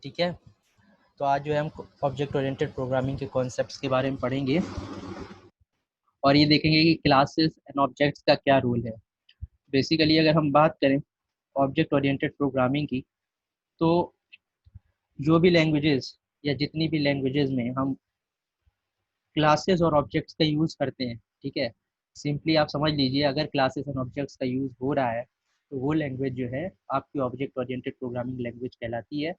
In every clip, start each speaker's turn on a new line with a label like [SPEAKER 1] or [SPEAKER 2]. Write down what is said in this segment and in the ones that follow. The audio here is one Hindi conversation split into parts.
[SPEAKER 1] ठीक है। तो आज जो है हम ऑब्जेक्ट ओरिएंटेड प्रोग्रामिंग के कॉन्सेप्ट्स के बारे में पढ़ेंगे और ये देखेंगे कि क्लासेस एंड ऑब्जेक्ट्स का क्या रोल है। बेसिकली अगर हम बात करें ऑब्जेक्ट ओरिएंटेड प्रोग्रामिंग की, तो जो भी लैंग्वेजेस या जितनी भी लैंग्वेजेस में हम क्लासेस और ऑब्जेक्ट्स का यूज़ करते हैं, ठीक है, सिंपली आप समझ लीजिए अगर क्लासेस एंड ऑब्जेक्ट्स का यूज़ हो रहा है तो वो लैंग्वेज जो है आपकी ऑब्जेक्ट ओरिएंटेड प्रोग्रामिंग लैंग्वेज कहलाती है।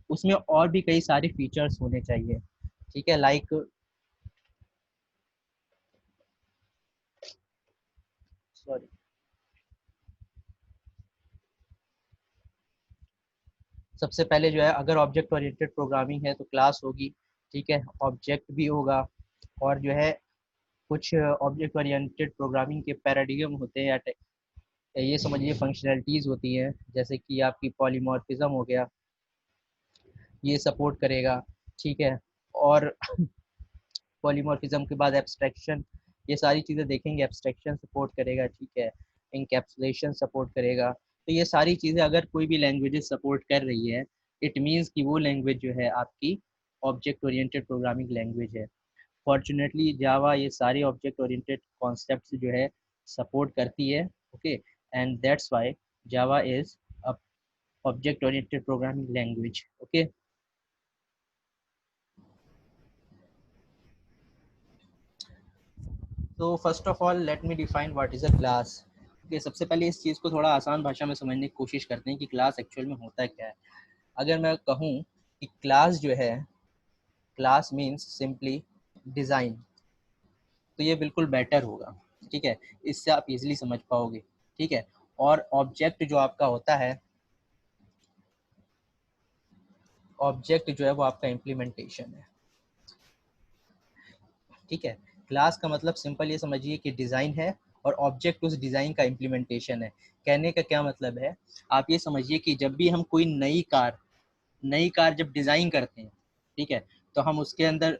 [SPEAKER 1] उसमें और भी कई सारे फीचर्स होने चाहिए, ठीक है, लाइक सॉरी सबसे पहले जो है अगर ऑब्जेक्ट ओरिएंटेड प्रोग्रामिंग है तो क्लास होगी, ठीक है, ऑब्जेक्ट भी होगा और जो है कुछ ऑब्जेक्ट ओरिएंटेड प्रोग्रामिंग के पैराडिगम होते हैं या ये समझिए फंक्शनैलिटीज़ होती हैं, जैसे कि आपकी पॉलीमॉर्फिज्म हो गया, ये सपोर्ट करेगा, ठीक है। और पॉलीमॉर्फिज्म के बाद एब्स्ट्रैक्शन, ये सारी चीज़ें देखेंगे, एब्स्ट्रैक्शन सपोर्ट करेगा, ठीक है, इनकैप्सुलेशन सपोर्ट करेगा। तो ये सारी चीज़ें अगर कोई भी लैंग्वेजेस सपोर्ट कर रही है, इट मीन्स कि वो लैंग्वेज जो है आपकी ऑब्जेक्ट ओरिएंटेड प्रोग्रामिंग लैंग्वेज है। फॉर्चुनेटली जावा ये सारी ऑब्जेक्ट ओरिएंटेड कॉन्सेप्ट्स जो है सपोर्ट करती है, okay, and that's why Java is a object oriented programming language, okay. तो first of all let me define what is a class. Okay, सबसे पहले इस चीज़ को थोड़ा आसान भाषा में समझने की कोशिश करते हैं कि क्लास एक्चुअल में होता क्या है। अगर मैं कहूँ कि क्लास जो है, क्लास मीन्स सिंपली डिज़ाइन, तो ये बिल्कुल बेटर होगा, ठीक है, इससे आप इजीली समझ पाओगे, ठीक है। और ऑब्जेक्ट जो आपका होता है, ऑब्जेक्ट जो है वो आपका इम्प्लीमेंटेशन है, ठीक है। क्लास का मतलब सिंपल ये समझिए कि डिज़ाइन है और ऑब्जेक्ट उस डिज़ाइन का इम्प्लीमेंटेशन है। कहने का क्या मतलब है, आप ये समझिए कि जब भी हम कोई नई कार जब डिज़ाइन करते हैं, ठीक है, तो हम उसके अंदर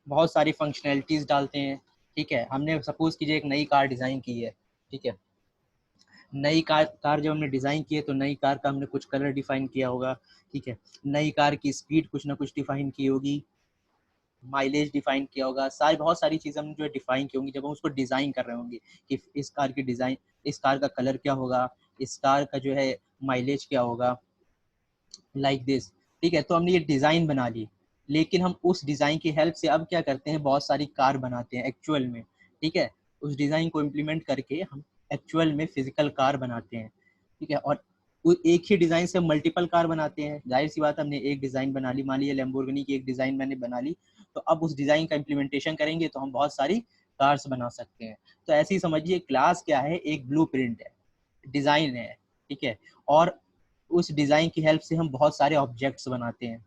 [SPEAKER 1] बहुत सारी फंक्शनैलिटीज़ डालते हैं, ठीक है। हमने सपोज़ कीजिए एक नई कार डिज़ाइन की है, ठीक है, नई कार जब हमने डिज़ाइन की है तो नई कार का हमने कुछ कलर डिफ़ाइन किया होगा, ठीक है, नई कार की स्पीड कुछ ना कुछ डिफ़ाइन की होगी, माइलेज डिफाइन किया होगा, सारी बहुत सारी चीज़ें हमने जो है डिफाइन की होंगी जब हम उसको डिज़ाइन कर रहे होंगे कि इस कार की डिज़ाइन, इस कार का कलर क्या होगा, इस कार का जो है माइलेज क्या होगा, लाइक दिस, ठीक है। तो हमने ये डिज़ाइन बना ली, लेकिन हम उस डिज़ाइन की हेल्प से अब क्या करते हैं, बहुत सारी कार बनाते हैं एक्चुअल में, ठीक है। उस डिज़ाइन को इम्प्लीमेंट करके हम एक्चुअल में फिजिकल कार बनाते हैं, ठीक है। और एक ही डिज़ाइन से मल्टीपल कार बनाते हैं, जाहिर सी बात, हमने एक डिज़ाइन बना ली, मान लीजिए लैम्बोर्गिनी की एक डिज़ाइन मैंने बना ली, तो अब उस डिज़ाइन का इम्प्लीमेंटेशन करेंगे तो हम बहुत सारी कार्स बना सकते हैं। तो ऐसे ही समझिए क्लास क्या है, एक ब्लूप्रिंट है, डिज़ाइन है, ठीक है। और उस डिज़ाइन की हेल्प से हम बहुत सारे ऑब्जेक्ट्स बनाते हैं,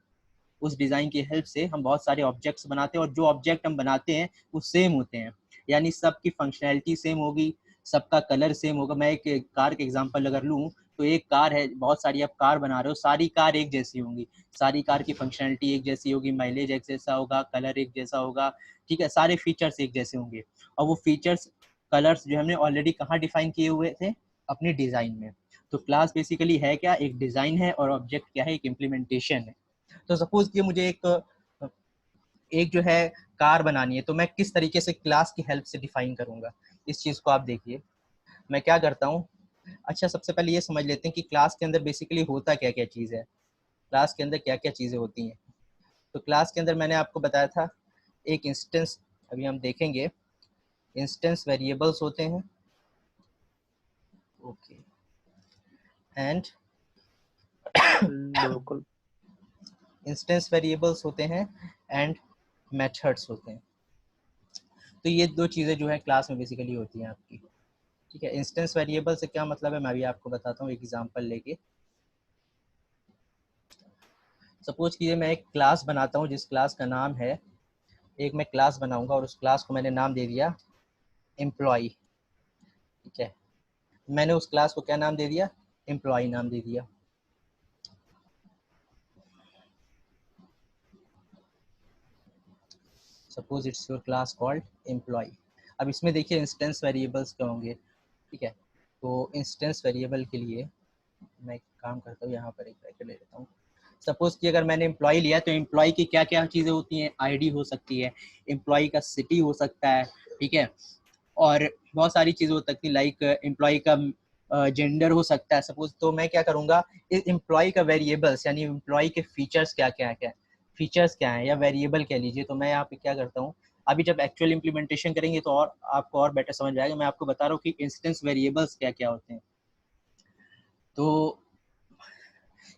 [SPEAKER 1] उस डिज़ाइन की हेल्प से हम बहुत सारे ऑब्जेक्ट्स बनाते हैं और जो ऑब्जेक्ट हम बनाते हैं वो सेम होते हैं, यानी सबकी फंक्शनैलिटी सेम होगी, सबका कलर सेम होगा। मैं एक कार के एग्जांपल अगर लूँ, तो एक कार है, बहुत सारी आप कार बना रहे हो, सारी कार एक जैसी होंगी, सारी कार की फंक्शनैलिटी एक जैसी होगी, माइलेज एक जैसा होगा, कलर एक जैसा होगा, ठीक है, सारे फीचर्स एक जैसे होंगे। और वो फीचर्स, कलर्स जो हमने ऑलरेडी कहाँ डिफाइन किए हुए थे, अपनी डिज़ाइन में। तो क्लास बेसिकली है क्या, एक डिज़ाइन है, और ऑब्जेक्ट क्या है, एक इम्प्लीमेंटेशन है। तो सपोज कि मुझे एक जो है कार बनानी है, तो मैं किस तरीके से क्लास की हेल्प से डिफाइन करूंगा, इस चीज़ को आप देखिए। मैं क्या करता हूँ, अच्छा सबसे पहले ये समझ लेते हैं कि क्लास के अंदर बेसिकली होता क्या क्या चीज़ है, क्लास के अंदर क्या क्या चीज़ें होती हैं। तो क्लास के अंदर मैंने आपको बताया था एक इंस्टेंस, अभी हम देखेंगे, इंस्टेंस वेरिएबल्स होते हैं, ओके, एंड
[SPEAKER 2] बिल्कुल।
[SPEAKER 1] इंस्टेंस वेरिएबल्स होते हैं एंड मेथड्स होते हैं। तो ये दो चीज़ें जो है क्लास में बेसिकली होती हैं आपकी, ठीक है। इंस्टेंस वेरिएबल से क्या मतलब है, मैं भी आपको बताता हूँ एक एग्जांपल लेके। सपोज कीजिए मैं एक क्लास बनाता हूँ जिस क्लास का नाम है, एक मैं क्लास बनाऊंगा और उस क्लास को मैंने नाम दे दिया एम्प्लॉय, ठीक है। मैंने उस क्लास को क्या नाम दे दिया, एम्प्लॉय नाम दे दिया। Suppose it's your class called employ. अब इसमें देखिए इंस्टेंस वेरिएबल्स क्या होंगे, ठीक है। तो इंस्टेंस वेरिएबल के लिए मैं एक काम करता हूँ, यहाँ पर एक ब्रैकेट ले लेता हूँ। सपोज कि अगर मैंने एम्प्लॉय लिया तो एम्प्लॉय की क्या क्या चीज़ें होती हैं, आईडी हो सकती है, एम्प्लॉय का सिटी हो सकता है, ठीक है, और बहुत सारी चीज़ें हो सकती है, लाइक एम्प्लॉय का जेंडर हो सकता है सपोज। तो मैं क्या करूँगा, इस एम्प्लॉय का वेरिएबल्स यानी एम्प्लॉय के फीचर्स क्या क्या है, फीचर्स क्या है या वेरिएबल कह लीजिए, तो मैं यहाँ पे क्या करता हूँ, अभी जब एक्चुअल इम्प्लीमेंटेशन करेंगे तो और आपको और बेटर समझ में आएगा। मैं आपको बता रहा हूँ कि इंस्टेंस वेरिएबल्स क्या क्या होते हैं। तो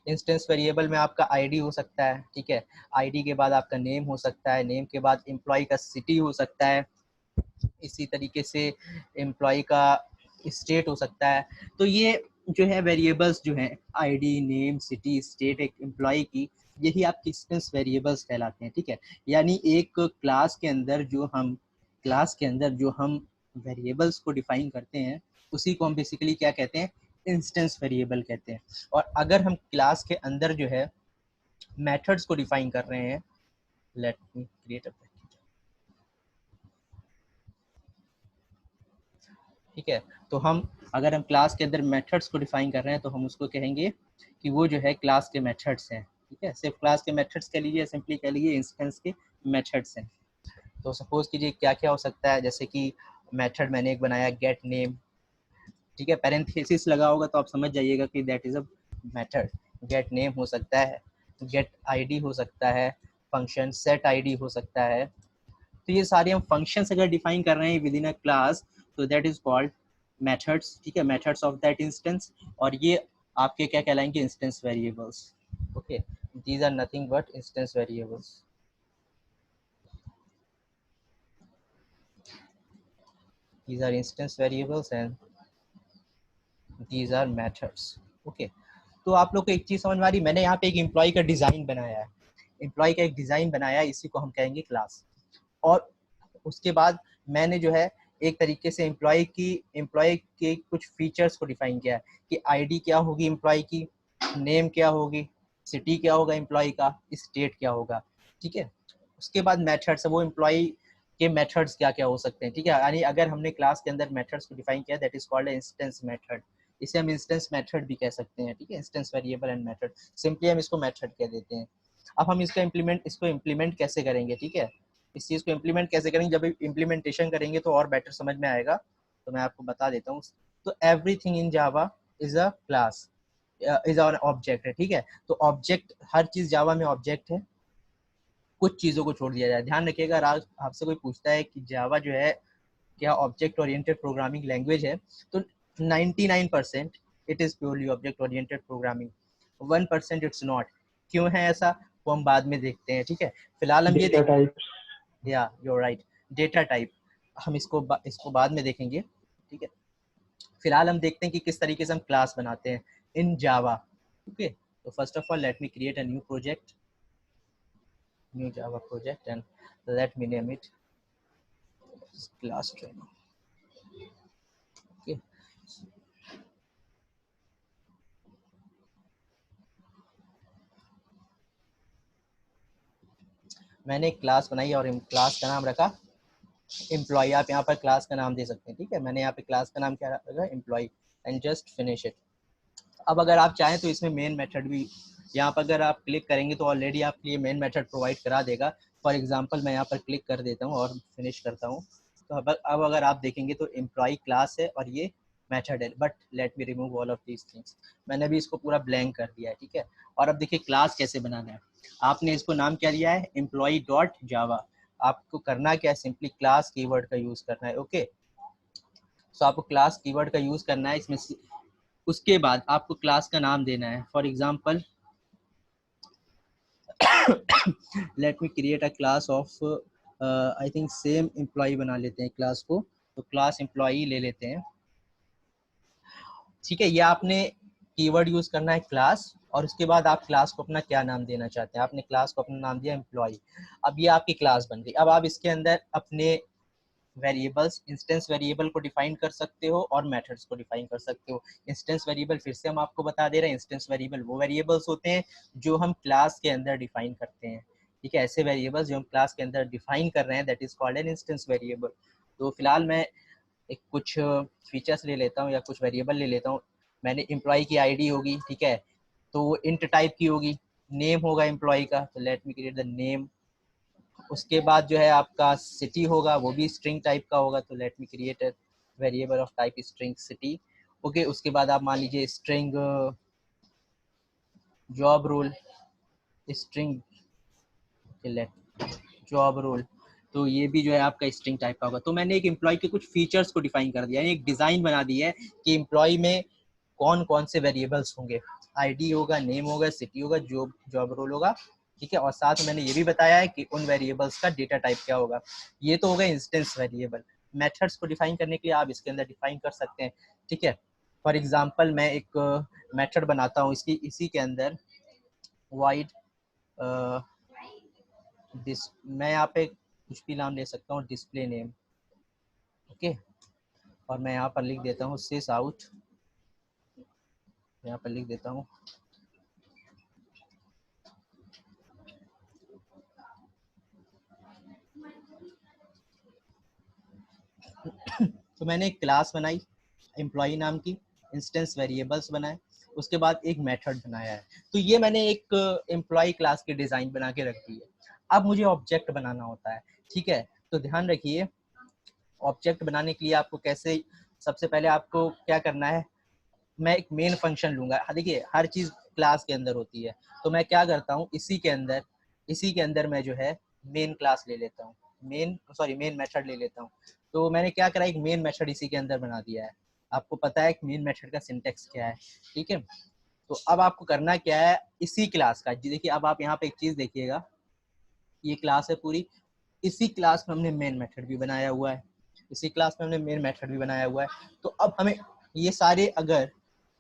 [SPEAKER 1] इंस्टेंस वेरिएबल में आपका आईडी हो सकता है, ठीक है, आईडी के बाद आपका नेम हो सकता है, नेम के बाद एम्प्लॉय का सिटी हो सकता है, इसी तरीके से एम्प्लॉय का स्टेट हो सकता है। तो ये जो है वेरिएबल्स जो हैं, आईडी, नेम, सिटी, स्टेट एक एम्प्लॉय की, यही आपके इंस्टेंस वेरिएबल्स कहलाते हैं, ठीक है। यानी एक क्लास के अंदर जो हम वेरिएबल्स को डिफाइन करते हैं उसी को हम बेसिकली क्या कहते हैं, इंस्टेंस वेरिएबल कहते हैं। और अगर हम क्लास के अंदर जो है मेथड्स को डिफाइन कर रहे हैं, लेट मी क्रिएट अ, ठीक है, तो हम अगर हम क्लास के अंदर मेथड्स को डिफाइन कर रहे हैं तो हम उसको कहेंगे कि वो जो है क्लास के मेथड्स हैं, ठीक है, सिर्फ क्लास के मेथड्स कह लीजिए, सिंपली कह लीजिए इंस्टेंस के मेथड्स हैं। तो सपोज कीजिए क्या क्या हो सकता है, जैसे कि मेथड मैंने एक बनाया गेट नेम, ठीक है, पैरेंथेसिस लगा होगा तो आप समझ जाइएगा कि that is a method. Gate name हो सकता है, गेट आईडी हो सकता है, फंक्शन सेट आईडी हो सकता है। तो ये सारे हम फंक्शंस अगर डिफाइन कर रहे हैं विद इन अ क्लास तो दैट इज कॉल्ड मेथड्स, ठीक है, मेथड्स ऑफ दैट इंस्टेंस। और ये आपके क्या कहलाएंगे, instance variables. Okay, these are nothing but instance variables, these are instance variables and these are methods। Okay, तो आप लोग को एक चीज समझ में आ रही, मैंने यहाँ पे एक एम्प्लॉय का डिजाइन बनाया है, एम्प्लॉय का एक डिजाइन बनाया है, इसी को हम कहेंगे क्लास। और उसके बाद मैंने जो है एक तरीके से एम्प्लॉय के कुछ फीचर्स को डिफाइन किया है कि आईडी क्या होगी एम्प्लॉय की, नेम क्या होगी, सिटी क्या होगा एम्प्लॉय का, स्टेट क्या होगा, ठीक है। उसके बाद मेथड्स, वो एम्प्लॉय के मेथड्स क्या क्या हो सकते हैं, ठीक है, यानी अगर हमने क्लास के अंदर मेथड्स को डिफाइन किया that is called instance method. इसे हम इंस्टेंस मेथड भी कह सकते हैं, ठीक है, instance variable and method, simply हम इसको मेथड कह देते हैं। अब हम इसको इम्प्लीमेंट कैसे करेंगे, ठीक है, इस चीज़ को इम्प्लीमेंट कैसे करेंगे, जब इम्प्लीमेंटेशन करेंगे तो और बेटर समझ में आएगा, तो मैं आपको बता देता हूँ। तो everything in Java is a class, is on object है, ठीक है। तो ऑब्जेक्ट, हर चीज़ जावा में ऑब्जेक्ट है, कुछ चीज़ों को छोड़ दिया जाए। ध्यान रखिएगा, अगर आपसे कोई पूछता है कि जावा जो है क्या ऑब्जेक्ट ओरिएंटेड प्रोग्रामिंग लैंग्वेज है, तो 99% it is purely object oriented programming, 1% it's not. क्यों है ऐसा वो हम बाद में देखते हैं, ठीक है, फिलहाल हम ये
[SPEAKER 2] डेटा टाइप्स,
[SPEAKER 1] या यू राइट, डेटा टाइप हम इसको बाद में देखेंगे, ठीक है। फिलहाल हम देखते हैं कि किस तरीके से हम क्लास बनाते हैं इन जावा। ओके, तो first of all let me create a new Java project and let me name it class training. Okay, मैंने एक क्लास बनाई और क्लास का नाम रखा एम्प्लॉय। आप यहाँ पर क्लास का नाम दे सकते हैं, ठीक है, मैंने यहाँ पे क्लास का नाम क्या रखा, employ, and just finish it. अब अगर आप चाहें तो इसमें मेन मेथड भी, यहाँ पर अगर आप क्लिक करेंगे तो ऑलरेडी आपके लिए मेन मेथड प्रोवाइड करा देगा। फॉर एग्जांपल मैं यहाँ पर क्लिक कर देता हूँ और फिनिश करता हूँ, तो अब अगर आप देखेंगे तो एम्प्लॉय क्लास है और ये मेथड है, but let me remove all of these things. मैंने भी इसको पूरा ब्लैंक कर दिया है, ठीक है। और अब देखिए क्लास कैसे बनाना है, आपने इसको नाम क्या दिया है, एम्प्लॉय डॉट जावा। आपको करना क्या है, सिंपली क्लास कीवर्ड का यूज करना है। ओके, सो आपको क्लास कीवर्ड का यूज करना है इसमें। उसके बाद आपको क्लास का नाम देना है, for example let me create a class of I think same employ बना लेते हैं क्लास को, तो क्लास एम्प्लॉय ले लेते हैं, ठीक है। ये आपने कीवर्ड यूज करना है क्लास, और उसके बाद आप क्लास को अपना क्या नाम देना चाहते हैं, आपने क्लास को अपना नाम दिया एम्प्लॉय। अब ये आपकी क्लास बन गई। अब आप इसके अंदर अपने वेरिएबल्स, इंस्टेंस वेरिएबल को डिफाइन कर सकते हो और मेथड्स को डिफाइन कर सकते हो। इंस्टेंस वेरिएबल फिर से हम आपको बता दे रहे हैं, इंस्टेंस वेरिएबल वो वेरिएबल्स होते हैं जो हम क्लास के अंदर डिफाइन करते हैं, ठीक है, ऐसे वेरिएबल्स जो हम क्लास के अंदर डिफाइन कर रहे हैं that is called an instance variable. तो फिलहाल मैं एक कुछ फीचर्स ले लेता हूँ या कुछ वेरिएबल ले लेता हूँ। मैंने एम्प्लॉय की आईडी होगी, ठीक है, तो वो इंट टाइप की होगी, नेम होगा एम्प्लॉय का, तो let me create the name. उसके बाद जो है आपका सिटी होगा, वो भी स्ट्रिंग टाइप का होगा, तो let me create a variable of type string city. Okay, उसके बाद आप मान लीजिए string job role, string let job role, तो ये भी जो है आपका स्ट्रिंग टाइप का होगा। तो मैंने एक एम्प्लॉय के कुछ फीचर्स को डिफाइन कर दिया, यानी एक डिजाइन बना दी है कि एम्प्लॉय में कौन कौन से वेरिएबल्स होंगे, आईडी होगा, नेम होगा, सिटी होगा, जॉब जॉब रोल होगा, ठीक है। और साथ में मैंने ये भी बताया है कि उन वेरिएबल्स का डेटा टाइप क्या होगा। ये तो होगा इंस्टेंस वेरिएबल। मेथड्स को डिफाइन करने के लिए आप इसके अंदर डिफाइन कर सकते हैं, ठीक है। फॉर एग्जांपल मैं एक मेथड बनाता हूँ इसकी, इसी के अंदर वाइड मैं यहाँ पे कुछ भी नाम ले सकता हूँ, डिस्प्ले नेम, ओके। और मैं यहाँ पर लिख देता हूँ सिस आउट, यहाँ पर लिख देता हूँ तो मैंने एक क्लास बनाई एम्प्लॉय नाम की, इंस्टेंस वेरिएबल्स बनाए, उसके बाद एक मेथड बनाया है। तो ये मैंने एक एम्प्लॉय क्लास की डिजाइन बना के रख दी है। अब मुझे ऑब्जेक्ट बनाना होता है, ठीक है। तो ध्यान रखिए, ऑब्जेक्ट बनाने के लिए आपको कैसे, सबसे पहले आपको क्या करना है, मैं एक मेन फंक्शन लूंगा। देखिए हर चीज क्लास के अंदर होती है, तो मैं क्या करता हूँ, इसी के अंदर मैं जो है मेन क्लास ले लेता हूँ, मेन मेथड ले लेता हूँ। तो मैंने क्या करा, एक मेन मेथड इसी के अंदर बना दिया है। आपको पता है कि मेन मेथड का सिंटेक्स क्या है, ठीक है। तो अब आपको करना क्या है, इसी क्लास का देखिए, अब आप यहाँ पे एक चीज देखिएगा, ये क्लास है पूरी, इसी क्लास में हमने मेन मेथड भी बनाया हुआ है, इसी क्लास में हमने मेन मेथड भी बनाया हुआ है। तो अब हमें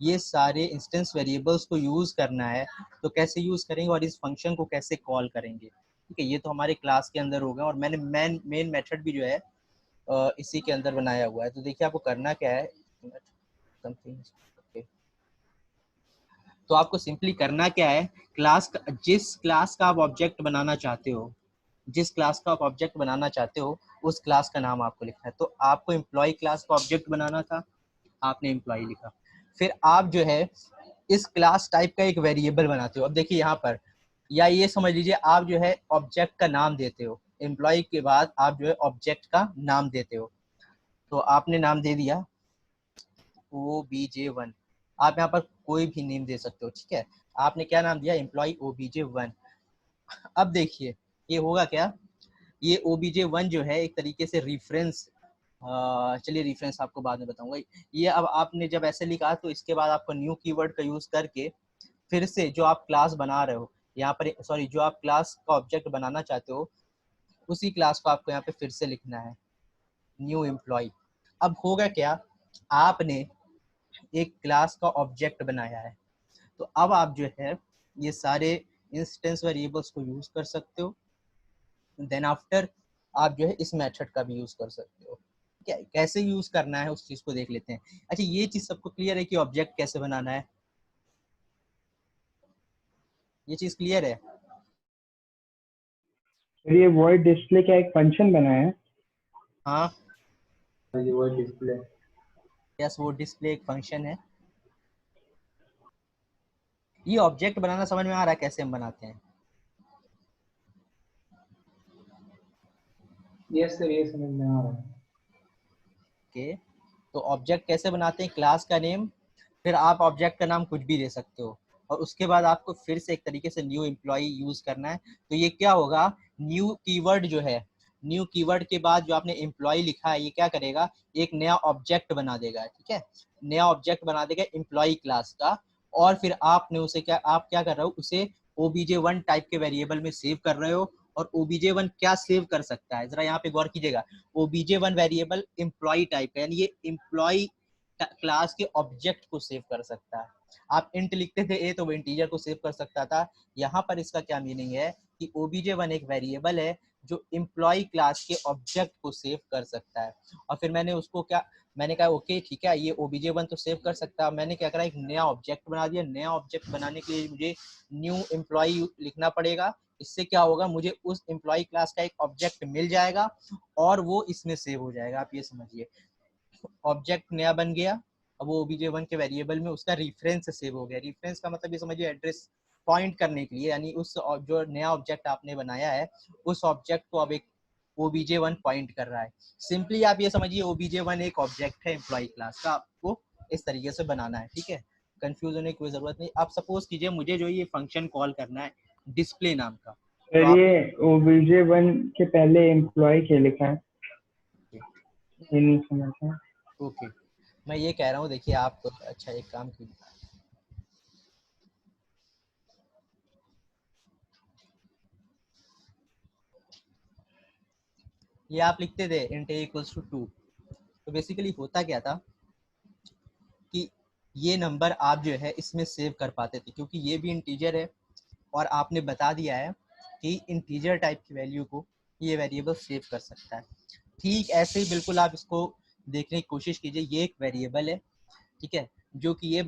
[SPEAKER 1] ये सारे इंस्टेंस वेरिएबल्स को यूज करना है, तो कैसे यूज करेंगे और इस फंक्शन को कैसे कॉल करेंगे, ठीक है। ये तो हमारे क्लास के अंदर होगा, और मैंने मेन मेथड भी जो है इसी के अंदर बनाया हुआ है। तो देखिए आपको करना क्या है, तो आपको सिंपली करना क्या है, जिस क्लास का आप ऑब्जेक्ट बनाना चाहते हो, जिस क्लास का आप ऑब्जेक्ट बनाना चाहते हो, उस क्लास का नाम आपको लिखना है। तो आपको एम्प्लॉय क्लास का ऑब्जेक्ट बनाना था, आपने एम्प्लॉय लिखा। फिर आप जो है इस क्लास टाइप का एक वेरिएबल बनाते हो। अब देखिए यहाँ पर, या ये समझ लीजिए आप जो है ऑब्जेक्ट का नाम देते हो, एम्प्लॉय के बाद आप जो है ऑब्जेक्ट का नाम देते हो। तो आपने नाम दे दिया OBJ1, आप यहाँ पर कोई भी नेम दे सकते हो, ठीक है। आपने क्या नाम दिया, एम्प्लॉय OBJ1। अब देखिए ये होगा क्या, ये OBJ1 जो है एक तरीके से रेफरेंस, चलिए रेफरेंस आपको बाद में बताऊंगा। ये अब आपने जब ऐसे लिखा, तो इसके बाद आपको न्यू कीवर्ड का यूज करके फिर से जो आप क्लास बना रहे हो यहाँ पर, सॉरी जो आप क्लास का ऑब्जेक्ट बनाना चाहते हो, उसी क्लास को आपको यहाँ पे फिर से लिखना है, न्यू एम्प्लॉय। अब होगा क्या, आपने एक क्लास का ऑब्जेक्ट बनाया है, तो अब आप जो है ये सारे इंस्टेंस वेरिएबल्स को यूज कर सकते हो। देन आफ्टर आप जो है इस मेथड का भी यूज कर सकते हो। क्या कैसे यूज करना है उस चीज को देख लेते हैं। अच्छा, ये चीज सबको क्लियर है कि ऑब्जेक्ट कैसे बनाना है, ये चीज क्लियर है।
[SPEAKER 2] फिर ये वॉइड डिस्प्ले क्या एक फंक्शन बना है?
[SPEAKER 1] हाँ,
[SPEAKER 2] ये वॉइड डिस्प्ले।
[SPEAKER 1] यस, वो डिस्प्ले एक फंक्शन है। ये ऑब्जेक्ट बनाना समझ में आ रहा है कैसे हम बनाते हैं।
[SPEAKER 2] यस सर, ये समझ में आ रहा है।
[SPEAKER 1] ओके, तो ऑब्जेक्ट कैसे बनाते हैं, क्लास का नेम, फिर आप ऑब्जेक्ट का नाम कुछ भी दे सकते हो, और उसके बाद आपको फिर से एक तरीके से न्यू एम्प्लॉय यूज करना है। तो ये क्या होगा, न्यू कीवर्ड जो है, न्यू कीवर्ड के बाद जो आपने एम्प्लॉय लिखा है, ये क्या करेगा, एक नया ऑब्जेक्ट बना देगा, ठीक है। नया ऑब्जेक्ट बना देगा एम्प्लॉय क्लास का, और फिर आपने उसे आप क्या कर रहे हो, उसे OBJ1 टाइप के वेरिएबल में सेव कर रहे हो। और OBJ1 क्या सेव कर सकता है, जरा यहाँ पे गौर कीजिएगा। OBJ1 वेरिएबल एम्प्लॉय टाइप का, यानी ये एम्प्लॉय क्लास के ऑब्जेक्ट को सेव कर सकता है। आप इंट लिखते थे ए, तो वो इंटीजर को सेव कर सकता था। यहाँ पर इसका क्या मीनिंग है कि OBJ1 एक वेरिएबल है जो एम्प्लॉय क्लास के ऑब्जेक्ट को सेव कर सकता है। और फिर मैंने उसको क्या, मैंने कहा ओके ठीक है, ये OBJ1 तो सेव कर सकता है। मैंने क्या करा, एक नया ऑब्जेक्ट बना दिया। नया ऑब्जेक्ट बनाने के लिए मुझे न्यू एम्प्लॉय लिखना पड़ेगा। इससे क्या होगा, मुझे उस एम्प्लॉय क्लास का एक ऑब्जेक्ट मिल जाएगा, और वो इसमें सेव हो जाएगा। आप ये समझिए, ऑब्जेक्ट नया बन गया, अब वो OBJ1 के वेरिएबल में उसका रेफरेंस सेव हो गया। रेफरेंस का मतलब ये समझिए एड्रेस पॉइंट करने के लिए, यानी उस जो नया ऑब्जेक्ट आपने बनाया है उस ऑब्जेक्ट को अब एक obj1 पॉइंट कर रहा है। सिंपली आप ये समझिए obj1 एक ऑब्जेक्ट है एम्प्लॉय क्लास का, आपको इस तरीके से बनाना है, ठीक है, कंफ्यूज होने की कोई जरूरत नहीं। आप सपोज कीजिए मुझे जो ये फंक्शन कॉल करना है डिस्प्ले नाम का, तो
[SPEAKER 2] सर
[SPEAKER 1] आप
[SPEAKER 2] ये obj1 के पहले एम्प्लॉय क्या लिखा है, ये नहीं समझा।
[SPEAKER 1] ओके मैं ये कह रहा हूँ, देखिए आप अच्छा एक काम कीजिए, ये आप लिखते थे int a equals to 2, तो बेसिकली होता क्या था कि ये नंबर आप जो है इसमें सेव कर पाते थे, क्योंकि ये भी इंटीजर है और आपने बता दिया है कि इंटीजर टाइप की वैल्यू को ये वेरिएबल सेव कर सकता है। ठीक ऐसे ही बिल्कुल आप इसको देखने की कोशिश कीजिए, ये एक वेरिएबल है, ठीक है, जो कि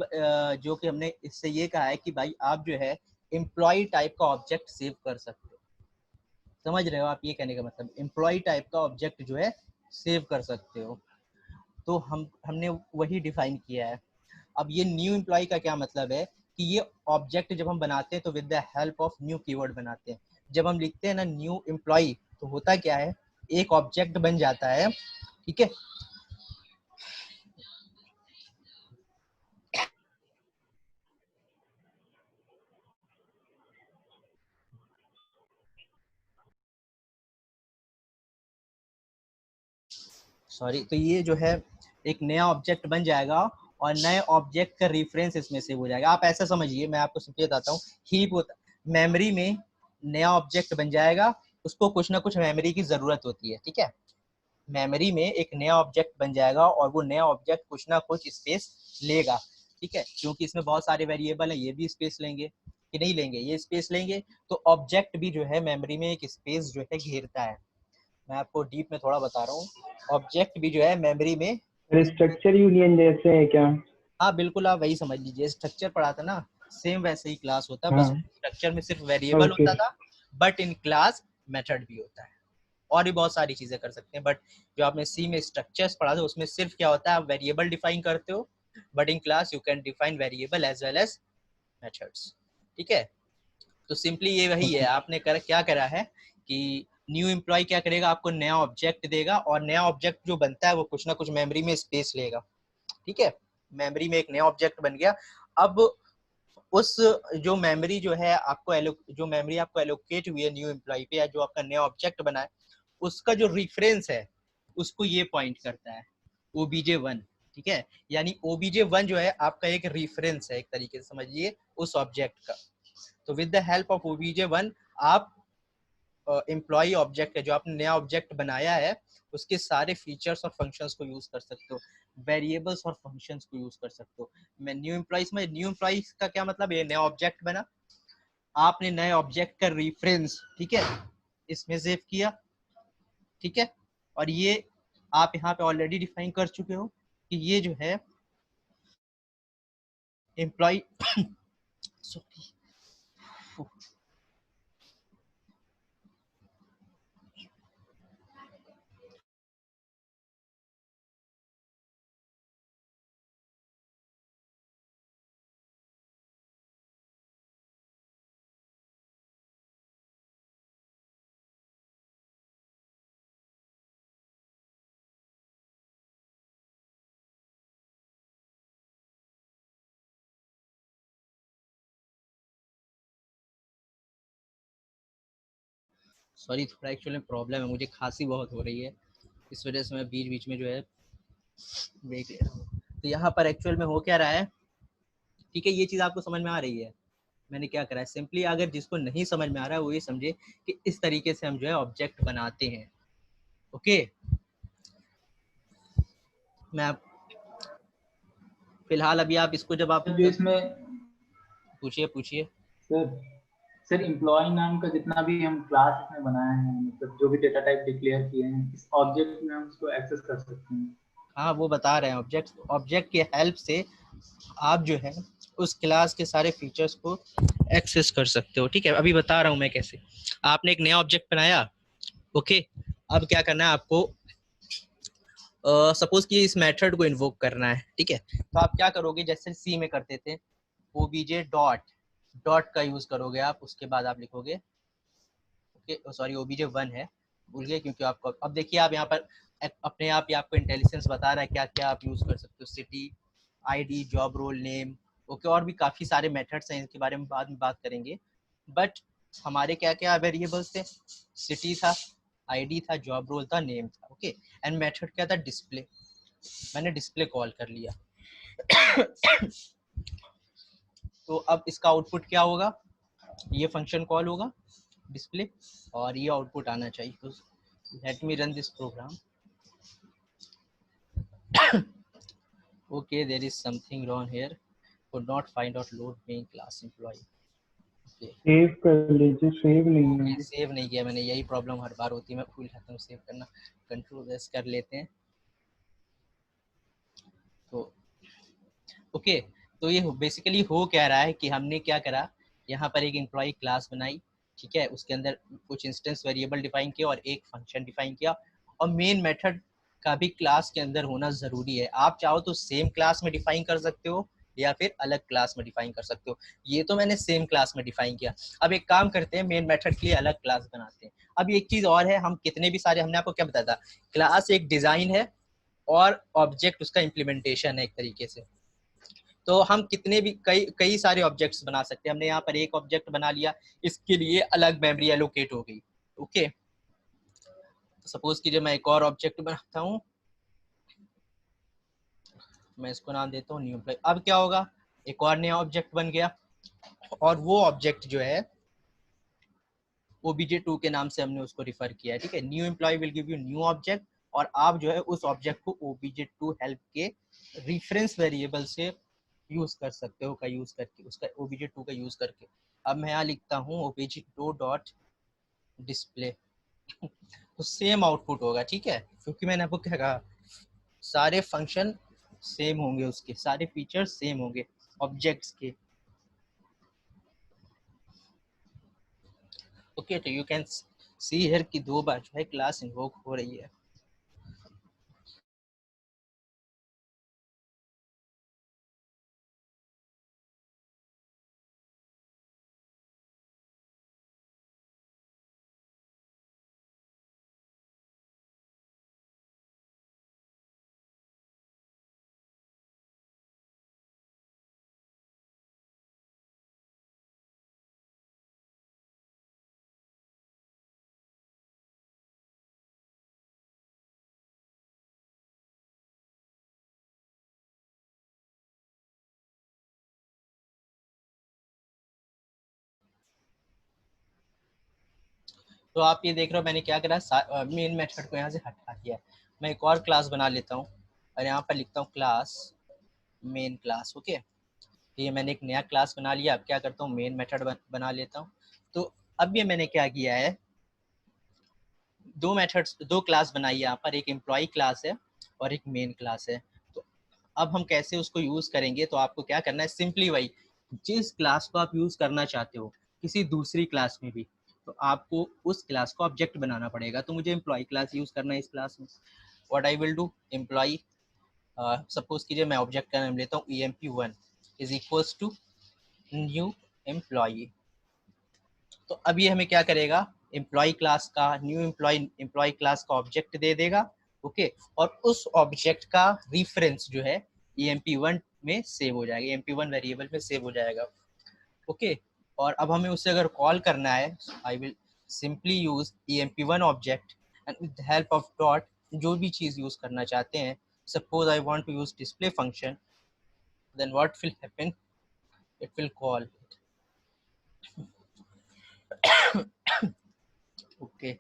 [SPEAKER 1] जो कि हमने इससे ये कहा है कि भाई आप जो है एम्प्लॉय टाइप का ऑब्जेक्ट सेव कर सकते हो। समझ रहे हो आप, ये कहने का मतलब एम्प्लॉय टाइप का ऑब्जेक्ट जो है सेव कर सकते हो। तो हमने वही डिफाइन किया है। अब ये न्यू एम्प्लॉय का क्या मतलब है कि ये ऑब्जेक्ट जब हम बनाते हैं तो with the help of new keyword बनाते हैं। जब हम लिखते हैं ना न्यू एम्प्लॉय, तो होता क्या है, एक ऑब्जेक्ट बन जाता है, ठीक है, सॉरी, तो ये जो है एक नया ऑब्जेक्ट बन जाएगा और नए ऑब्जेक्ट का रेफरेंस इसमें सेव हो जाएगा। आप ऐसा समझिए, मैं आपको सिंपली बताता हूँ, हीप होता, मेमोरी में नया ऑब्जेक्ट बन जाएगा, उसको कुछ ना कुछ मेमोरी की जरूरत होती है, ठीक है, मेमोरी में एक नया ऑब्जेक्ट बन जाएगा और वो नया ऑब्जेक्ट कुछ ना कुछ स्पेस लेगा, ठीक है, क्योंकि इसमें बहुत सारे वेरिएबल हैं, ये भी स्पेस लेंगे कि नहीं लेंगे, ये स्पेस लेंगे, तो ऑब्जेक्ट भी जो है मेमोरी में एक स्पेस जो है घेरता है। मैं आपको डीप में थोड़ा बता रहा हूँ, ऑब्जेक्ट भी जो है मेमोरी में,
[SPEAKER 2] स्ट्रक्चर यूनियन जैसे है क्या?
[SPEAKER 1] हाँ बिल्कुल आप वही समझ लीजिए, स्ट्रक्चर पढ़ा था ना, सेम वैसे ही क्लास होता है, बस
[SPEAKER 2] हाँ
[SPEAKER 1] स्ट्रक्चर में सिर्फ वेरिएबल
[SPEAKER 2] ओके।
[SPEAKER 1] होता था, बट इन क्लास मेथड भी होता है और भी बहुत सारी चीजें कर सकते हैं। बट जो आपने सी में स्ट्रक्चर्स पढ़ा था उसमें सिर्फ क्या होता है, आप वेरिएबल डिफाइन करते हो, but in class you can define variable as well as methods, ठीक है। तो सिंपली ये वही है,
[SPEAKER 2] ओके
[SPEAKER 1] आपने क्या करा है कि न्यू एम्प्लॉय क्या करेगा, आपको नया ऑब्जेक्ट देगा और नया ऑब्जेक्ट जो बनता है वो कुछ ना कुछ मेमोरी में स्पेस लेगा, ठीक है, मेमोरी में एक नया ऑब्जेक्ट बन गया। अब उस जो मेमोरी जो है आपको जो मेमोरी आपको एलोकेट हुई है न्यू एम्प्लॉय पे, या जो आपका नया ऑब्जेक्ट बना है, उसका जो रेफरेंस है उसको ये पॉइंट करता है obj1, ठीक है, यानी obj1 जो है आपका एक रेफरेंस है, एक तरीके से समझिए उस ऑब्जेक्ट का। तो with the help of obj1 आप एम्प्लॉय ऑब्जेक्ट है जो आपने नया ऑब्जेक्ट बनाया है उसके सारे फीचर्स और फंक्शंस को यूज कर सकते हो, वेरिएबल्स और फंक्शंस को यूज कर सकते हो। मैं न्यू एम्प्लॉइज में, न्यू एम्प्लॉइज का क्या मतलब, ये नया ऑब्जेक्ट बना, आपने नए ऑब्जेक्ट का रेफरेंस, ठीक है, इसमें सेव किया, ठीक है, और ये आप यहाँ पे ऑलरेडी डिफाइन कर चुके हो कि ये जो है एम्प्लॉय सॉरी, सॉरी थोड़ा एक्चुअली प्रॉब्लम है, मुझे खांसी बहुत हो रही है, इस वजह से मैं बीच बीच में जो है ब्रेक ले रहा हूँ। तो यहाँ पर एक्चुअल में हो क्या रहा है, ठीक है, ये चीज आपको समझ में आ रही है मैंने क्या करा है। सिंपली अगर जिसको नहीं समझ में आ रहा है वो ये समझे कि इस तरीके से हम जो है ऑब्जेक्ट बनाते हैं, ओके। मैं आप फिलहाल अभी आप इसको जब आप
[SPEAKER 2] जो इसमें
[SPEAKER 1] पूछिए पूछिए।
[SPEAKER 2] सर सर एम्प्लॉय नाम का जितना भी हम क्लास इसमें बनाए हैं, मतलब जो भी डेटा टाइप डिक्लेयर किए हैं, इस ऑब्जेक्ट में हम उसको एक्सेस कर सकते हैं।
[SPEAKER 1] हाँ वो बता रहे हैं, ऑब्जेक्ट ऑब्जेक्ट के हेल्प से आप जो है उस क्लास के सारे फीचर्स को एक्सेस कर सकते हो, ठीक है। अभी बता रहा हूँ मैं कैसे। आपने एक नया ऑब्जेक्ट बनाया, ओके, अब क्या करना है आपको, सपोज कि इस मेथड को इन्वोक करना है, ठीक है, तो आप क्या करोगे, जैसे सी में करते थे obj डॉट डॉट का यूज करोगे आप, उसके बाद आप लिखोगे ओके, सॉरी obj1 है, भूल गए क्योंकि आपको अब देखिए आप यहाँ पर अपने आप ही आपको इंटेलिजेंस बता रहा है क्या क्या आप यूज कर सकते हो, city, ID, job role name, okay, और भी काफी सारे मेथड्स हैं, इनके बारे में बाद में बात करेंगे। बट हमारे क्या क्या वेरिएबल्स थे, सिटी था, आईडी था, जॉब रोल था, नेम था, ओके, एंड मेथड क्या था, डिस्प्ले, मैंने डिस्प्ले कॉल कर लिया। तो अब इसका आउटपुट क्या होगा, ये फंक्शन कॉल होगा डिस्प्ले और ये आउटपुट आना चाहिए। तो let me run this program. okay, there is something wrong here, could not find out load main class employee, okay,
[SPEAKER 3] save कर लीजिए, सेव नहीं
[SPEAKER 1] okay,
[SPEAKER 3] है।
[SPEAKER 1] सेव नहीं किया मैंने, यही प्रॉब्लम हर बार होती है, मैं भूल जाता हूँ सेव करना। कंट्रोल एस कर लेते हैं। तो ओके, तो ये बेसिकली हो क्या रहा है कि हमने क्या करा, यहाँ पर एक एम्प्लॉय क्लास बनाई, ठीक है, उसके अंदर कुछ इंस्टेंस वेरिएबल डिफाइन किया और एक फंक्शन डिफाइन किया, और मेन मेथड का भी क्लास के अंदर होना जरूरी है। आप चाहो तो सेम क्लास में डिफाइन कर सकते हो या फिर अलग क्लास में डिफाइन कर सकते हो। ये तो मैंने सेम क्लास में डिफाइन किया। अब एक काम करते हैं, मेन मेथड के लिए अलग क्लास बनाते हैं। अब एक चीज और है, हम कितने भी सारे, हमने आपको क्या बताया था, क्लास एक डिजाइन है और ऑब्जेक्ट उसका इम्प्लीमेंटेशन है एक तरीके से। तो हम कितने भी कई कई सारे ऑब्जेक्ट्स बना सकते हैं। हमने यहाँ पर एक ऑब्जेक्ट बना लिया, इसके लिए अलग मेमोरी एलोकेट हो गई, ओके। तो सपोज कीजिए मैं एक और ऑब्जेक्ट बनाता हूँ, मैं इसको नाम देता हूँ न्यू एम्प्लॉय। अब क्या होगा, एक और नया ऑब्जेक्ट बन गया, और वो ऑब्जेक्ट जो है obj2 के नाम से हमने उसको रिफर किया है, ठीक है। New employ will give you new object, और आप जो है उस ऑब्जेक्ट को obj2 हेल्प के रेफरेंस वेरिएबल से यूज कर सकते हो, का यूज करके, उसका obj2 का यूज करके। अब मैं यहाँ लिखता हूँ obj2 डॉट डिस्प्ले, तो सेम आउटपुट होगा, ठीक है, क्योंकि मैंने आपको क्या कहा, सारे फंक्शन सेम होंगे, उसके सारे फीचर्स सेम होंगे ऑब्जेक्ट्स के, ओके। तो यू कैन सी हियर कि 2 बार जो है क्लास इन्वोक हो रही है। तो आप ये देख रहे हो मैंने क्या करा, मेन मेथड को यहाँ से हटा दिया। मैं एक और क्लास बना लेता हूँ और यहाँ पर लिखता हूँ क्लास मेन क्लास, ओके। ये मैंने एक नया क्लास बना लिया। अब क्या करता हूँ, मेन मेथड बना लेता हूँ। तो अब ये मैंने क्या किया है, दो क्लास बनाई है यहाँ पर, एक एम्प्लॉय क्लास है और एक मेन क्लास है। तो अब हम कैसे उसको यूज करेंगे, तो आपको क्या करना है, सिंपली वही, जिस क्लास को आप यूज करना चाहते हो किसी दूसरी क्लास में भी, तो आपको उस क्लास को ऑब्जेक्ट बनाना पड़ेगा। तो मुझे एम्प्लॉय क्लास यूज करना है इस क्लास में। What I will do, employ, suppose कीजिए मैं ऑब्जेक्ट का नाम लेता हूँ emp1 is equals to new employ. तो अब ये हमें क्या करेगा, एम्प्लॉय क्लास का न्यू एम्प्लॉय क्लास का ऑब्जेक्ट दे देगा, ओके। और उस ऑब्जेक्ट का रेफरेंस जो है emp1 में सेव हो जाएगा, emp1 वेरिएबल में सेव हो जाएगा, ओके। और अब हमें उसे अगर कॉल करना है, I will simply use emp1 object and with the help of dot, जो भी चीज यूज करना चाहते हैं, suppose I want to use display function, then what will happen, it will call, okay.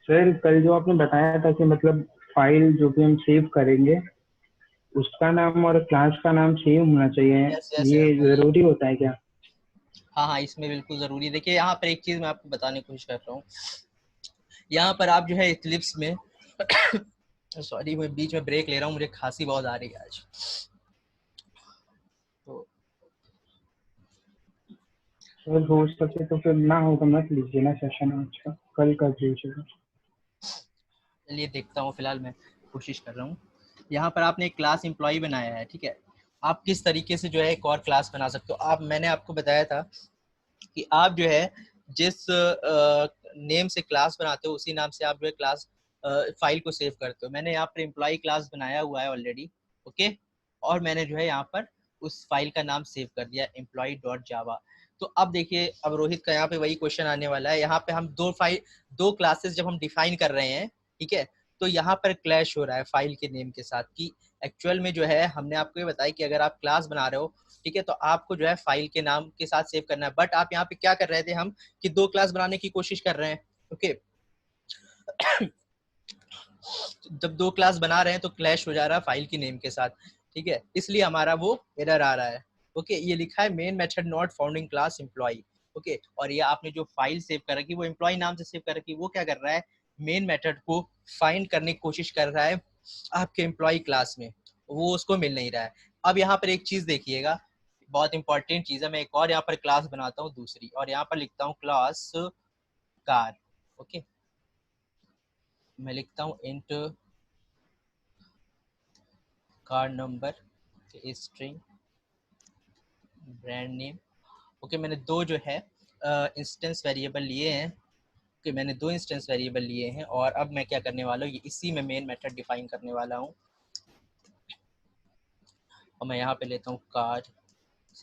[SPEAKER 3] Sir कल जो आपने बताया था कि मतलब फाइल जो भी हम सेव करेंगे उसका नाम और क्लास का नाम सेम होना चाहिए,
[SPEAKER 1] यस यस
[SPEAKER 3] ये
[SPEAKER 1] यस वही।
[SPEAKER 3] जरूरी होता है क्या?
[SPEAKER 1] हाँ हाँ, इसमें बिल्कुल जरूरी है। देखिए यहाँ पर एक चीज मैं आपको बताने की कोशिश कर रहा हूँ। यहाँ पर आप जो है इक्लिप्स में सॉरी मैं बीच में ब्रेक ले रहा हूँ, मुझे खांसी बहुत आ रही है आज। तो
[SPEAKER 3] सर हो सके तो फिर ना हो तो मत लीजिए ना सेशन आज का, कल कर दीजिएगा।
[SPEAKER 1] चलिए देखता हूँ, फिलहाल मैं कोशिश कर रहा हूँ। यहाँ पर आपने एक क्लास एम्प्लॉय बनाया है, ठीक है। आप किस तरीके से जो है एक और क्लास बना सकते हो। आप, मैंने आपको बताया था कि आप जो है जिस नेम से क्लास बनाते हो उसी नाम से आप जो है क्लास फाइल को सेव करते हो। मैंने यहाँ पर एम्प्लॉय क्लास बनाया हुआ है ऑलरेडी, ओके। और मैंने जो है यहाँ पर उस फाइल का नाम सेव कर दिया employee.java। तो अब देखिए, अब रोहित का यहाँ पे वही क्वेश्चन आने वाला है। यहाँ पे हम दो क्लासेस जब हम डिफाइन कर रहे हैं, ठीक है, तो यहाँ पर क्लैश हो रहा है फाइल के नेम के साथ कि एक्चुअल में जो है हमने आपको ये बताया कि अगर आप क्लास बना रहे हो, ठीक है, तो आपको जो है फाइल के नाम के साथ सेव करना है। बट आप यहाँ पे क्या कर रहे थे हम कि दो क्लास बनाने की कोशिश कर रहे हैं, ओके। जब दो क्लास बना रहे हैं तो क्लैश हो जा रहा है फाइल की नेम के साथ, ठीक है, इसलिए हमारा वो एरर आ रहा है, ओके। ये लिखा है main method not found in class employ, okay. और ये आपने जो फाइल सेव कर रखी वो एम्प्लॉय नाम से सेव कर रखी, वो क्या कर रहा है, मेन मेथड को फाइंड करने की कोशिश कर रहा है आपके एम्प्लॉय क्लास में, वो उसको मिल नहीं रहा है। अब यहाँ पर एक चीज देखिएगा, बहुत इंपॉर्टेंट चीज है। मैं एक और यहाँ पर क्लास बनाता हूँ दूसरी, और यहाँ पर लिखता हूँ क्लास कार, ओके। मैं लिखता हूँ int car number, string, brand name, okay. मैंने दो जो है इंस्टेंस वेरिएबल लिए हैं, ओके। मैंने दो इंस्टेंस वेरिएबल लिए हैं, और अब मैं क्या करने वाला हूँ, ये इसी में मेन मेथड डिफाइन करने वाला हूँ। और मैं यहाँ पे लेता हूँ car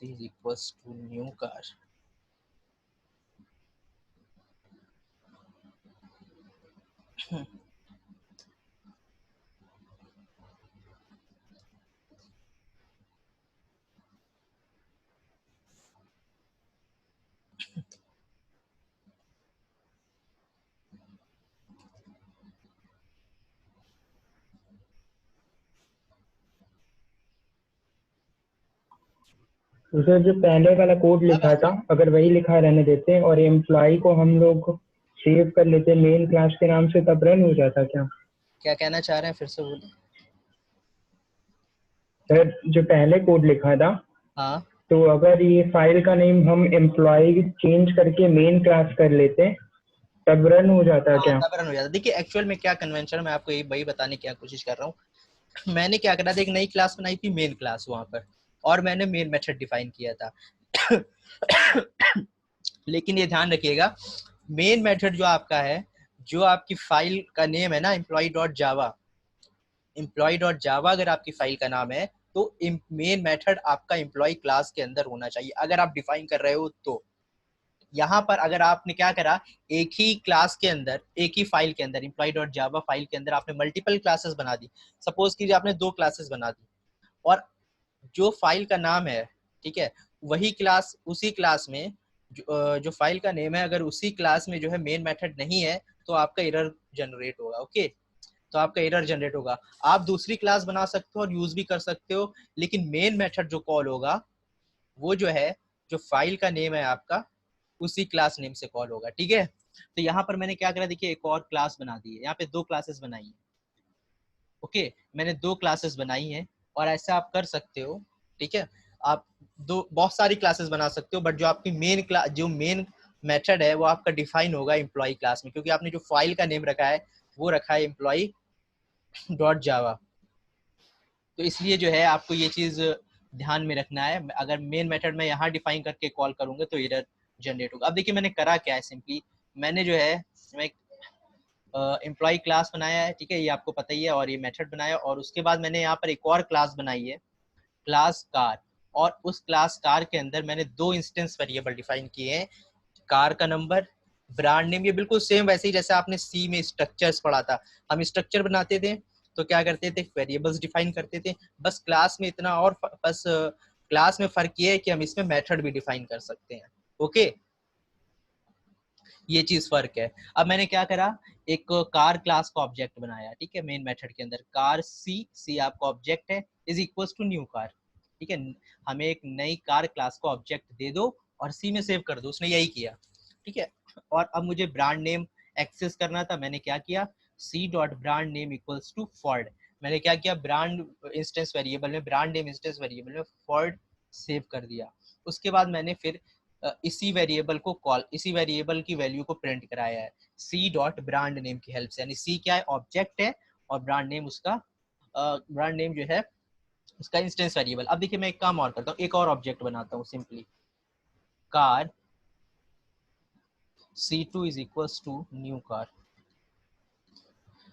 [SPEAKER 1] is equals to new car,
[SPEAKER 3] तो सर जो पहले वाला कोड
[SPEAKER 1] अब
[SPEAKER 3] लिखा था अगर वही लिखा रहने देते और एम्प्लॉय को हम लोग सेव कर लेते मेन क्लास के नाम से, तब रन हो जाता क्या?
[SPEAKER 1] क्या कहना चाह रहे हैं, फिर से बोलिए।
[SPEAKER 3] सर जो पहले कोड लिखा था,
[SPEAKER 1] हाँ
[SPEAKER 3] तो अगर ये फाइल का नेम हम एम्प्लॉय चेंज करके मेन क्लास कर लेते तब रन हो जाता
[SPEAKER 1] हाँ,
[SPEAKER 3] क्या?
[SPEAKER 1] तब रन हो जाता। देखिए एक्चुअल में क्या कन्वेंशन, मैं आपको यही वही बताने की कोशिश कर रहा हूँ। मैंने क्या करा था, एक नई क्लास बनाई थी मेन क्लास वहां पर, और मैंने मेन मेथड डिफाइन किया था। लेकिन ये ध्यान रखिएगा, मेन मेथड जो आपका है, जो आपकी फाइल का नेम है ना employee.java, employee.java अगर आपकी फाइल का नाम है, तो मेन मेथड आपका एम्प्लॉय क्लास के अंदर होना चाहिए अगर आप डिफाइन कर रहे हो तो। यहाँ पर अगर आपने क्या करा, एक ही क्लास के अंदर, एक ही फाइल के अंदर, employee.java फाइल के अंदर आपने मल्टीपल क्लासेस बना दी। सपोज कीजिए आपने दो क्लासेस बना दी, और जो फाइल का नाम है, ठीक है, वही क्लास, उसी क्लास में जो फाइल का नेम है, अगर उसी क्लास में जो है मेन मेथड नहीं है, तो आपका एरर जनरेट होगा, ओके। तो आपका एरर जनरेट होगा। आप दूसरी क्लास बना सकते हो और यूज भी कर सकते हो, लेकिन मेन मेथड जो कॉल होगा वो जो है, जो फाइल का नेम है आपका, उसी क्लास नेम से कॉल होगा, ठीक है। तो यहाँ पर मैंने क्या करा, देखिए एक और क्लास बना दी है, यहाँ पे दो क्लासेस बनाई है, ओके। मैंने दो क्लासेस बनाई हैं, और ऐसा आप कर सकते हो, ठीक है। आप दो बहुत सारी क्लासेस बना सकते हो, बट जो आपकी मेन क्लास, जो मेन मेथड है वो आपका डिफाइन होगा एम्प्लॉय क्लास में, क्योंकि आपने जो फाइल का नेम रखा है वो रखा है employee.java। तो इसलिए जो है आपको ये चीज ध्यान में रखना है। अगर मेन मेथड में यहाँ डिफाइन करके कॉल करूंगा तो एरर जनरेट होगा। अब देखिए मैंने करा क्या है, सिंपली मैंने जो है, मैं एम्प्लॉय क्लास बनाया है, ठीक है, ये आपको पता ही है, और ये मेथड बनाया, और उसके बाद मैंने यहाँ पर एक और क्लास बनाई है, क्लास कार। और उस क्लास कार के अंदर मैंने दो इंस्टेंस वेरिएबल डिफाइन किए हैं, कार का नंबर, ब्रांड नेम। ये बिल्कुल सेम वैसे ही जैसे आपने सी में स्ट्रक्चर्स पढ़ा था। हम स्ट्रक्चर बनाते थे तो क्या करते थे, वेरिएबल्स डिफाइन करते थे। बस क्लास में इतना और बस क्लास में फर्क ये है कि हम इसमें मेथड भी डिफाइन कर सकते हैं, ओके। ये चीज फर्क है। अब मैंने क्या करा, एक कार क्लास का ऑब्जेक्ट बनाया, ठीक है, मेन मेथड के अंदर कार सी आपका ऑब्जेक्ट है, is equals to new car, ठीक है। हमें एक नई कार क्लास का ऑब्जेक्ट दे दो और सी में सेव कर दो, उसने यही किया, ठीक है। और अब मुझे ब्रांड नेम एक्सेस करना था, मैंने क्या किया, C dot brand name equals to Ford, मैंने क्या किया, ब्रांड इंस्टेंस वेरिएबल में, ब्रांड नेम इंस्टेंस वेरिएबल में फॉर्ड सेव कर दिया। उसके बाद मैंने फिर इसी वेरिएबल को कॉल, इसी वेरिएबल की वैल्यू को प्रिंट कराया है सी डॉट ब्रांड नेम की हेल्प से, यानी सी क्या है, ऑब्जेक्ट है, और ब्रांड नेम उसका ब्रांड नेम जो है उसका इंस्टेंस वेरिएबल। अब देखिए मैं एक काम और करता हूँ, एक और ऑब्जेक्ट बनाता हूँ, simply car C2 is equals to new car.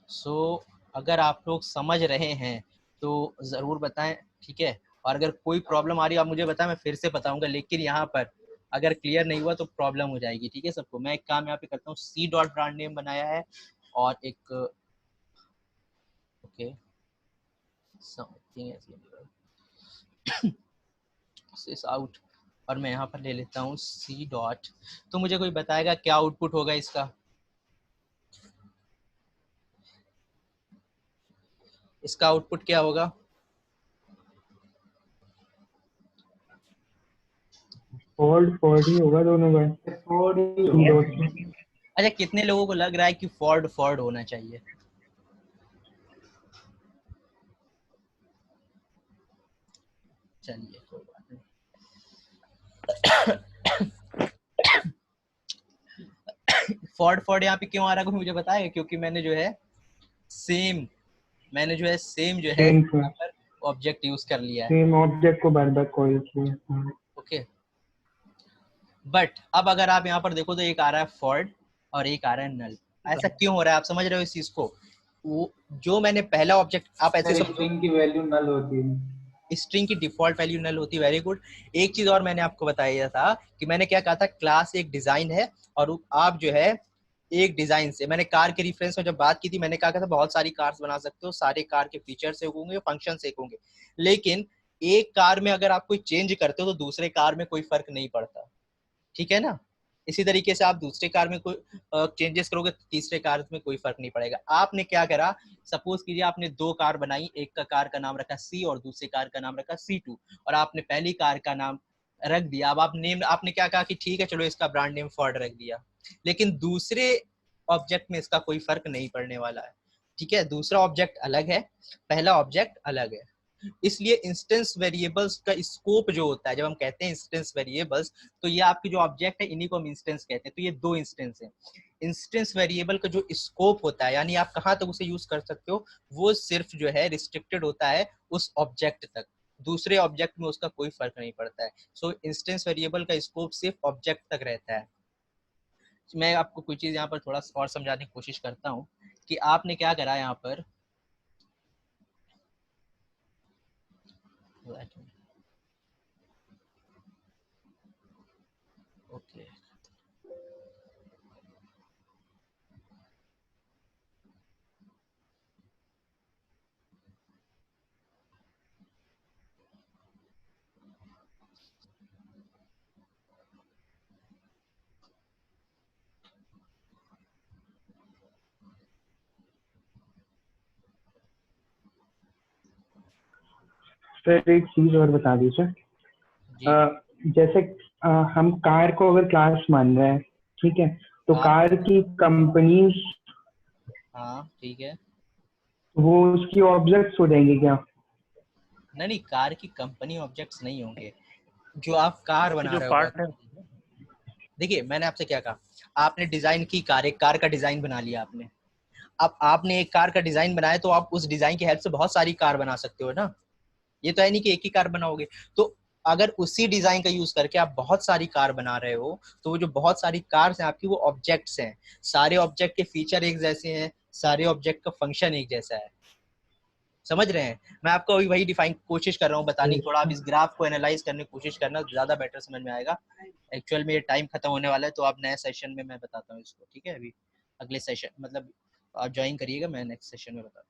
[SPEAKER 1] So अगर आप लोग समझ रहे हैं तो ज़रूर बताएं, ठीक है। और अगर कोई प्रॉब्लम आ रही है आप मुझे बताएं, मैं फिर से बताऊंगा, लेकिन यहाँ पर अगर क्लियर नहीं हुआ तो प्रॉब्लम हो जाएगी, ठीक है सबको। मैं एक काम यहाँ पे करता हूँ, सी डॉट ब्रांड नेम बनाया है और एक ओके आउट, और मैं यहाँ पर ले लेता हूँ सी डॉट, तो मुझे कोई बताएगा क्या आउटपुट होगा इसका, इसका आउटपुट क्या होगा?
[SPEAKER 3] फोर्ड ही होगा दोनों का।
[SPEAKER 2] फोर्ड ही होगा।
[SPEAKER 1] अच्छा, कितने लोगों को लग रहा है कि फॉर्ड फॉर्ड होना चाहिए? चलिए कोई बात नहीं। फॉर्ड फॉर्ड यहाँ पे क्यों आ रहा है कोई मुझे बताएगा? क्योंकि मैंने जो है सेम जो है यहाँ पर ऑब्जेक्ट यूज कर लिया है,
[SPEAKER 3] सेम ऑब्जेक्ट को बार बार कॉल किया।
[SPEAKER 1] ओके। बट अब अगर आप यहाँ पर देखो तो एक आ रहा है फॉर्ड और एक आ रहा है नल। ऐसा क्यों हो रहा है, आप समझ रहे हो इस चीज को? वो जो मैंने पहला ऑब्जेक्ट, आप ऐसे समझो
[SPEAKER 2] स्ट्रिंग की वैल्यू नल होती है,
[SPEAKER 1] स्ट्रिंग की डिफॉल्ट वैल्यू नल होती है, वेरी गुड। एक चीज और मैंने आपको बताया था कि मैंने क्या कहा था, क्लास एक डिजाइन है और आप जो है एक डिजाइन से, मैंने कार के रिफरेंस में जब बात की थी मैंने कहा था बहुत सारी कार्स बना सकते हो, सारे कार के फीचर्स एक होंगे, फंक्शन एक होंगे, लेकिन एक कार में अगर आप कोई चेंज करते हो तो दूसरे कार में कोई फर्क नहीं पड़ता, ठीक है ना। इसी तरीके से आप दूसरे कार में कोई चेंजेस करोगे तो तीसरे कार में कोई फर्क नहीं पड़ेगा। आपने क्या करा, सपोज कीजिए आपने दो कार बनाई, एक का कार का नाम रखा सी और दूसरे कार का नाम रखा C2, और आपने पहली कार का नाम रख दिया। अब आप नेम, आपने क्या कहा कि ठीक है चलो इसका ब्रांड नेम फॉर्ड रख दिया, लेकिन दूसरे ऑब्जेक्ट में इसका कोई फर्क नहीं पड़ने वाला है, ठीक है। दूसरा ऑब्जेक्ट अलग है, पहला ऑब्जेक्ट अलग है, इसलिए इंस्टेंस वेरिएबल्स का स्कोप जो होता है, जब हम कहते हैं इंस्टेंस वेरिएबल्स, तो ये आपके जो ऑब्जेक्ट है इन्हीं को हम इंस्टेंस कहते हैं। तो ये दो इंस्टेंस हैं। इंस्टेंस वेरिएबल का जो स्कोप होता है, यानी आप कहाँ तक उसे यूज कर सकते हो, वो सिर्फ जो है रिस्ट्रिक्टेड होता है उस ऑब्जेक्ट तक, दूसरे ऑब्जेक्ट में उसका कोई फर्क नहीं पड़ता है। सो इंस्टेंस वेरिएबल का स्कोप सिर्फ ऑब्जेक्ट तक रहता है। मैं आपको कोई चीज यहाँ पर थोड़ा और समझाने की कोशिश करता हूँ कि आपने क्या करा यहाँ पर, ओके
[SPEAKER 3] सर एक चीज और बता दीजिए, जैसे हम कार को अगर क्लास मान रहे हैं, ठीक है, तो
[SPEAKER 1] हाँ
[SPEAKER 3] कार की कंपनीज
[SPEAKER 1] हाँ ठीक है।
[SPEAKER 3] वो उसकी ऑब्जेक्ट्स हो जाएंगे क्या?
[SPEAKER 1] नहीं नहीं, कार की कंपनी ऑब्जेक्ट्स नहीं होंगे, जो आप कार बना
[SPEAKER 4] जो
[SPEAKER 1] रहे हो।
[SPEAKER 4] पार्ट है।
[SPEAKER 1] देखिए मैंने आपसे क्या कहा, आपने डिजाइन की कार, एक कार का डिजाइन बना लिया आपने। अब आपने एक कार का डिजाइन बनाया तो आप उस डिजाइन की हेल्प से बहुत सारी कार बना सकते हो ना, ये तो है नहीं कि एक ही कार बनाओगे। तो अगर उसी डिजाइन का यूज करके आप बहुत सारी कार बना रहे हो, तो वो जो बहुत सारी कार्स हैं आपकी, वो ऑब्जेक्ट्स हैं, सारे ऑब्जेक्ट के फीचर एक जैसे हैं, सारे ऑब्जेक्ट का फंक्शन एक जैसा है, समझ रहे हैं? मैं आपको अभी वही डिफाइन कोशिश कर रहा हूँ बताने की, थोड़ा आप इस ग्राफ को एनालाइज करने की कोशिश करना, ज्यादा बेटर समझ में आएगा। एक्चुअल में ये टाइम खत्म होने वाला है, तो आप नए सेशन में मैं बताता हूँ इसको, ठीक है। अभी अगले सेशन मतलब आप ज्वाइन करिएगा, मैं नेक्स्ट सेशन में बताता हूँ।